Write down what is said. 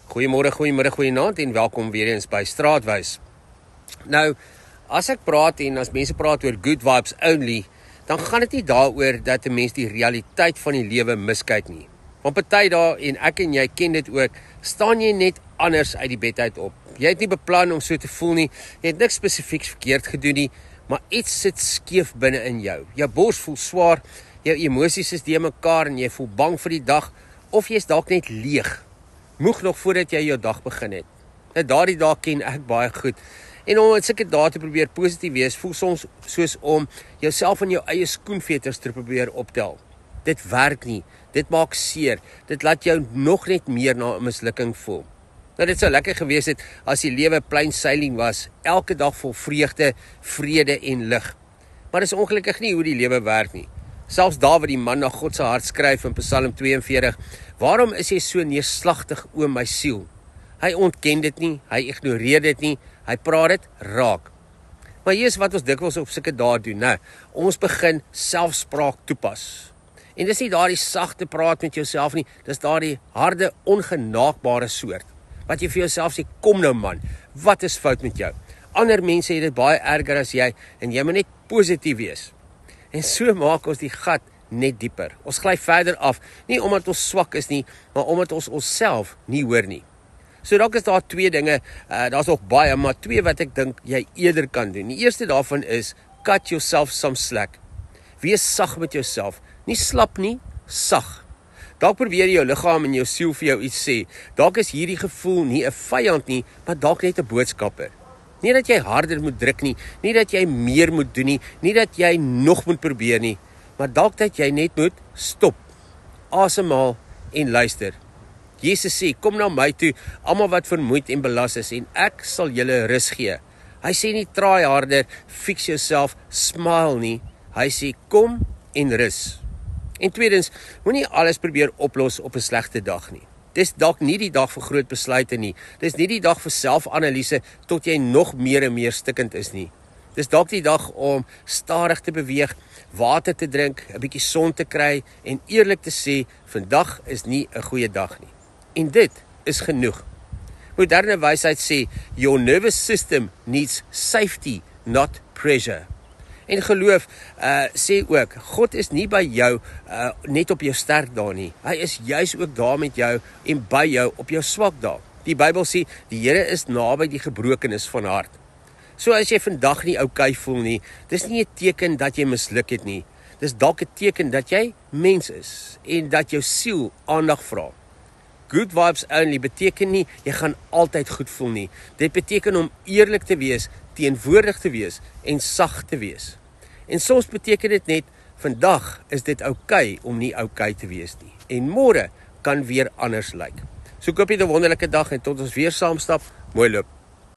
Goeiemôre, goeiemiddag, goeienaand en welkom weer eens by Straatwys. Nou, as ek praat en as mense praat oor good vibes only, dan gaan dit nie daaroor dat 'n mens die realiteit van die lewe miskyk nie. Want party daar, en ek en jy ken dit ook, staan jy net anders uit die bed uit op. Jy het nie beplan om so te voel nie, jy het niks spesifieks verkeerd gedoen nie, maar iets sit skeef binne in jou. Jou bors voel swaar, jou emosies is die mekaar en jy voel bang vir die dag, of jy is dalk net leeg. Moeg nog voordat jy jou dag begin het. Nou daardie dag ken ek baie goed. En om in sulke dae te probeer positief wees, voel soms soos om jouself in jou eie skoenveters te probeer optel. Dit werk nie, dit maak seer, dit laat jou nog net meer na 'n mislukking voel. Nou dit sou lekker gewees het as die lewe plain sailing was, elke dag vol vreugde, vrede en lig. Maar dis ongelukkig nie hoe die lewe werk nie. Selfs Dawid, die man na God se hart, skryf in Psalm 42, waarom is jy so neerslagtig o my siel? Hy ontken dit nie, hy ignoreer dit nie, hy praat dit raak. Maar hier is wat ons dikwels op sulke dae doen, né? Ons begin selfspraak toepas. En dis nie daardie sagte praat met jouself nie, dis daardie harde, ongenaakbare soort. Wat jy vir jouself sê, kom nou man, wat is fout met jou? Ander mense het dit baie erger as jy, en jy moet net positief wees. En so maak ons die gat net dieper. Ons gly verder af, nie omdat ons swak is nie, maar omdat ons onsself nie hoor nie. So dalk is daar twee dinge, daar's nog baie, maar twee wat ek dink jy eerder kan doen. Die eerste daarvan is, cut yourself some slack. Wees sag met jouself, nie slap nie, sag. Dalk probeer jou liggaam en jou siel vir jou iets sê. Dalk is hierdie gevoel nie 'n vyand nie, maar dalk net 'n boodskapper. Nie dat jy harder moet druk nie, nie dat jy meer moet doen nie, nie dat jy nog moet probeer nie, maar dalk dat jy net moet stop, asemhaal en luister. Jesus sê, kom na my toe, almal wat vermoeid en belas is, en ek sal julle rus gee. Hy sê nie try harder, fix jouself, smile nie. Hy sê kom en rus. En tweedens, moenie alles probeer oplos op 'n slegte dag nie. Dis dalk nie die dag vir groot besluite nie. Dis nie die dag vir selfanalise tot jy nog meer en meer stikkend is nie. Dis dalk die dag om stadig te beweeg, water te drink, 'n bietjie son te kry en eerlik te sê, vandag is nie 'n goeie dag nie. En dit is genoeg. Moderne wysheid sê, your nervous system needs safety, not pressure. En geloof sê ook, God is nie by jou net op jou sterk dae nie. Hy is juis ook daar met jou en by jou op jou swak dae. Die Bybel sê, die Here is naby die gebrokenes van hart. So as jy vandag nie oukei voel nie, dis nie 'n teken dat jy misluk het nie. Dis dalk 'n teken dat jy mens is en dat jou siel aandag vra. Good vibes only beteken nie, jy gaan altyd goed voel nie. Dit beteken om eerlik te wees, teenwoordig te wees en sag te wees. En soms beteken dit net, vandag is dit oukei om nie oukei te wees nie. En môre kan weer anders lyk. So ek hoop jy 'n wonderlike dag en tot ons weer saam stap, mooi loop.